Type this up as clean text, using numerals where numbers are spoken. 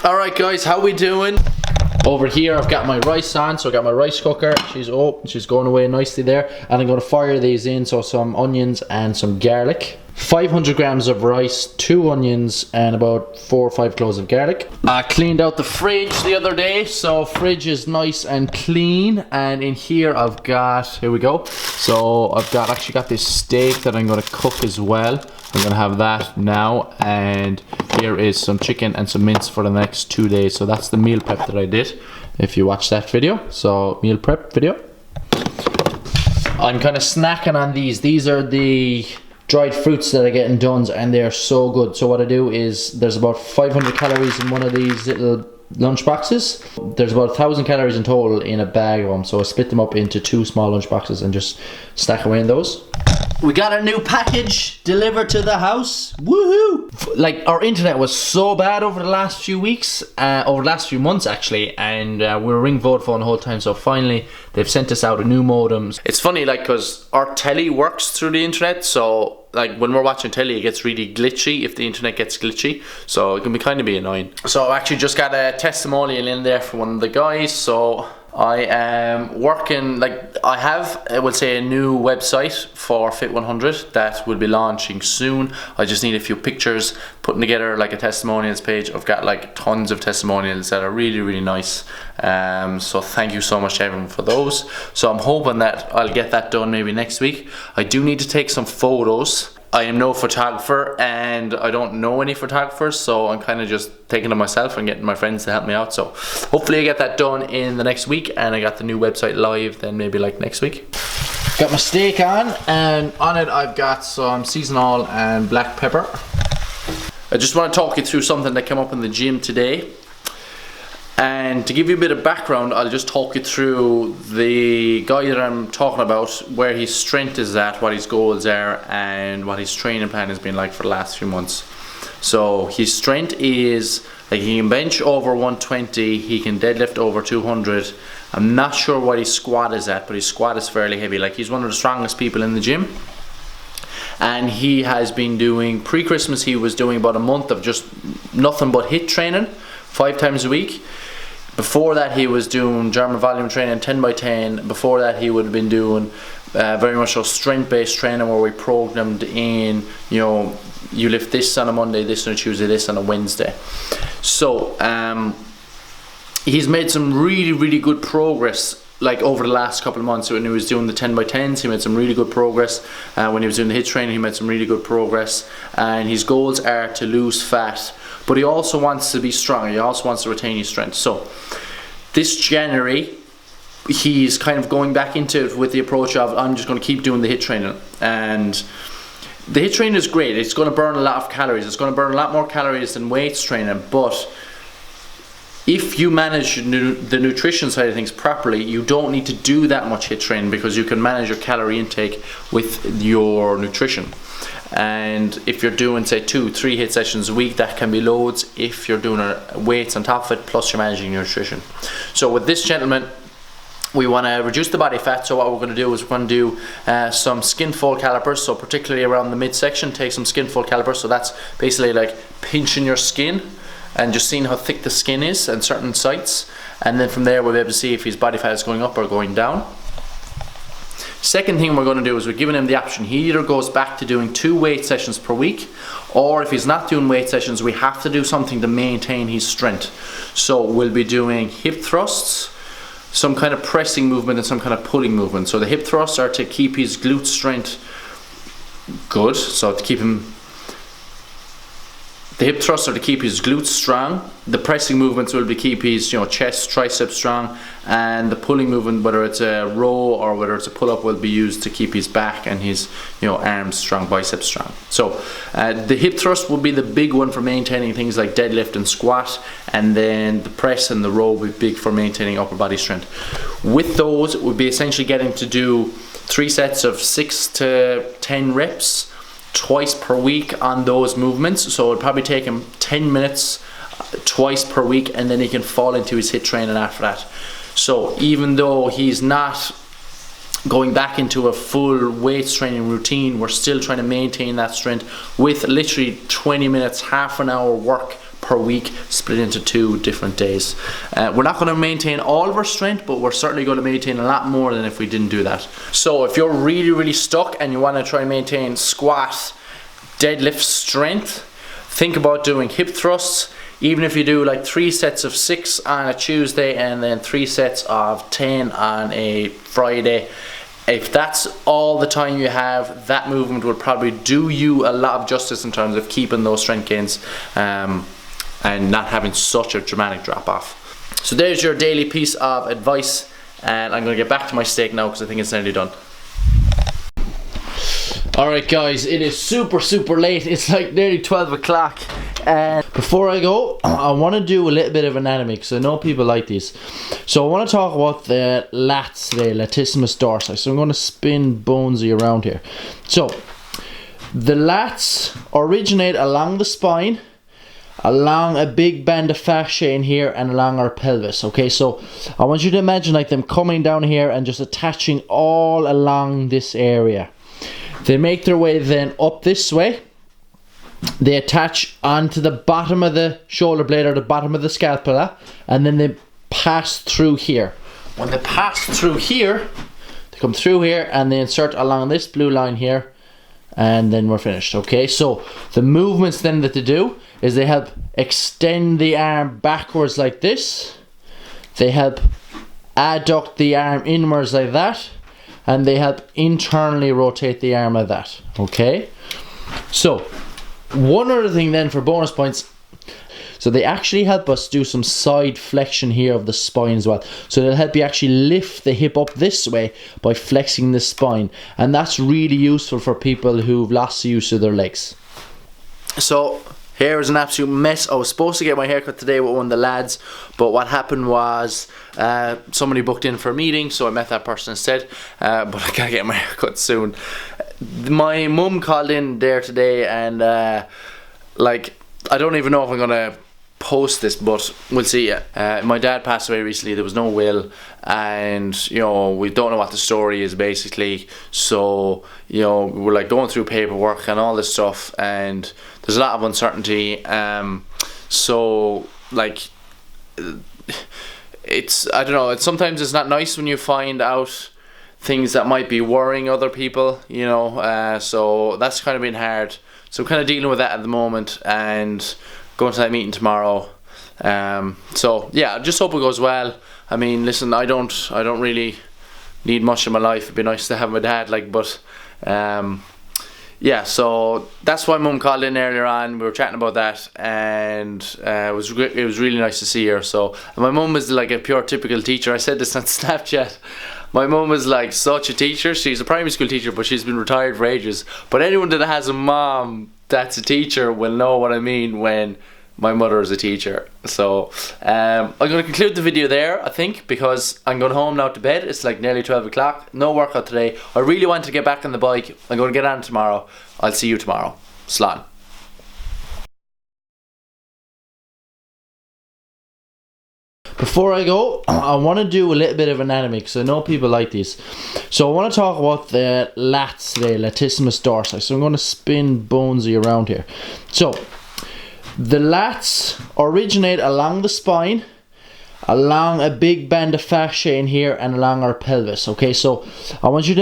Alright guys, how we doing? Over here I've got my rice on, so I got my rice cooker. She's going away nicely there. And I'm going to fire these in, so some onions and some garlic. 500 grams of rice, 2 onions and about 4 or 5 cloves of garlic. I cleaned out the fridge the other day, so fridge is nice and clean. And in here I've got, here we go. So I've actually got this steak that I'm going to cook as well. I'm going to have that now, and here is some chicken and some mince for the next 2 days. So that's the meal prep that I did, if you watched that video. So meal prep video. I'm kind of snacking on these. These are the dried fruits that I get in Dunn's, and they're so good. So what I do is, there's about 500 calories in one of these little lunch boxes. There's about 1,000 calories in total in a bag of them. So I split them up into 2 small lunch boxes and just stack away in those. We got a new package delivered to the house. Woohoo! Like, our internet was so bad over the last few weeks, over the last few months actually, and we were ring Vodafone the whole time, so finally they've sent us out a new modem. It's funny, like, because our telly works through the internet, so like when we're watching telly it gets really glitchy if the internet gets glitchy, so it can be kind of annoying. So I actually just got a testimonial in there for one of the guys. So I am working, like, I have, I would say, a new website for Fit 100 that will be launching soon. I just need a few pictures, putting together like a testimonials page. I've got like tons of testimonials that are really nice. So thank you so much to everyone for those. So I'm hoping that I'll get that done maybe next week. I do need to take some photos. I am no photographer and I don't know any photographers, so I'm kind of just taking it myself and getting my friends to help me out. So hopefully I get that done in the next week, and I got the new website live then maybe like next week. Got my steak on, and on it I've got some seasonal and black pepper. I just want to talk you through something that came up in the gym today. And to give you a bit of background, I'll just talk you through the guy that I'm talking about, where his strength is at, what his goals are, and what his training plan has been like for the last few months. So his strength is, like, he can bench over 120, he can deadlift over 200. I'm not sure what his squat is at, but his squat is fairly heavy. Like, he's one of the strongest people in the gym. And he has been doing, pre-Christmas he was doing about a month of just nothing but HIIT training, 5 times a week. Before that he was doing German volume training, 10 by 10. Before that he would have been doing very much so strength-based training, where we programmed in, you know, you lift this on a Monday, this on a Tuesday, this on a Wednesday. So he's made some really good progress, like, over the last couple of months. When he was doing the 10 by 10s, he made some really good progress. When he was doing the HIIT training, he made some really good progress. And his goals are to lose fat, but he also wants to be strong. He also wants to retain his strength. So this January, he's kind of going back into it with the approach of, I'm just going to keep doing the HIIT training. And the HIIT training is great. It's going to burn a lot of calories. It's going to burn a lot more calories than weights training. But if you manage the nutrition side of things properly, you don't need to do that much HIIT training, because you can manage your calorie intake with your nutrition. And if you're doing, say, 2-3 HIIT sessions a week, that can be loads. If you're doing weights on top of it, plus you're managing your nutrition. So with this gentleman, we want to reduce the body fat. So what we're going to do is we're going to do some skin fold calipers. So particularly around the midsection, take some skin fold calipers. So that's basically like pinching your skin and just seeing how thick the skin is in certain sites. And then from there we'll be able to see if his body fat is going up or going down. Second thing we're going to do is we're giving him the option. He either goes back to doing 2 weight sessions per week, or if he's not doing weight sessions, we have to do something to maintain his strength. So we'll be doing hip thrusts, some kind of pressing movement, and some kind of pulling movement. So the hip thrusts are to keep his glute strength good, so to keep him, the hip thrusts are to keep his glutes strong. The pressing movements will be keep his, you know, chest, triceps strong, and the pulling movement, whether it's a row or whether it's a pull-up, will be used to keep his back and his, you know, arms strong, biceps strong. So the hip thrust will be the big one for maintaining things like deadlift and squat, and then the press and the row will be big for maintaining upper body strength. With those, we'll be essentially getting to do 3 sets of 6 to 10 reps twice per week on those movements. So it'll probably take him 10 minutes twice per week, and then he can fall into his HIIT training after that. So even though he's not going back into a full weights training routine, we're still trying to maintain that strength with literally 20 minutes, half an hour work per week, split into 2 different days. We're not going to maintain all of our strength, but we're certainly going to maintain a lot more than if we didn't do that. So if you're really stuck and you want to try and maintain squat, deadlift strength, think about doing hip thrusts. Even if you do like 3 sets of 6 on a Tuesday and then 3 sets of 10 on a Friday, if that's all the time you have, that movement will probably do you a lot of justice in terms of keeping those strength gains and not having such a dramatic drop off. So there's your daily piece of advice, and I'm going to get back to my steak now because I think it's nearly done. Alright guys, it is super late. It's like nearly 12 o'clock. And before I go, I want to do a little bit of anatomy because I know people like these. So I want to talk about the lats today, latissimus dorsi. So I'm going to spin Bonesy around here. So the lats originate along the spine, along a big band of fascia in here, and along our pelvis. Okay, so I want you to imagine like them coming down here and just attaching all along this area. They make their way then up this way. They attach onto the bottom of the shoulder blade or the bottom of the scapula, and then they pass through here. When they pass through here, they come through here and they insert along this blue line here, and then we're finished. Okay, so the movements then that they do is they help extend the arm backwards like this. They help adduct the arm inwards like that. And they help internally rotate the arm like that. Okay, so one other thing then for bonus points, so they actually help us do some side flexion here of the spine as well. So they'll help you actually lift the hip up this way by flexing the spine, and that's really useful for people who've lost the use of their legs. So hair is an absolute mess. I was supposed to get my haircut today with one of the lads, but what happened was somebody booked in for a meeting, so I met that person instead, but I gotta get my haircut soon. My mum called in there today, and like, I don't even know if I'm gonna post this, but we'll see. My dad passed away recently. There was no will, and you know, we don't know what the story is basically, so you know, we're like going through paperwork and all this stuff, and there's a lot of uncertainty. So like, it's, I don't know, it's sometimes it's not nice when you find out things that might be worrying other people, you know, so that's kind of been hard. So I'm kind of dealing with that at the moment and going to that meeting tomorrow. So yeah, I just hope it goes well. I mean, listen, I don't really need much in my life. It'd be nice to have my dad, like, but yeah, so that's why Mum called in earlier on. We were chatting about that, and it was really nice to see her. So, and my mum is like a pure typical teacher. I said this on Snapchat. My mum is like such a teacher. She's a primary school teacher, but she's been retired for ages. But anyone that has a mom that's a teacher will know what I mean when my mother is a teacher. So I'm going to conclude the video there, I think, because I'm going home now to bed. It's like nearly 12 o'clock. No workout today. I really want to get back on the bike. I'm going to get on tomorrow. I'll see you tomorrow. Slán. Before I go, I want to do a little bit of anatomy because I know people like these. So I want to talk about the lats today, latissimus dorsi. So I'm going to spin Bonesy around here. So the lats originate along the spine, along a big band of fascia in here, and along our pelvis. Okay, so I want you to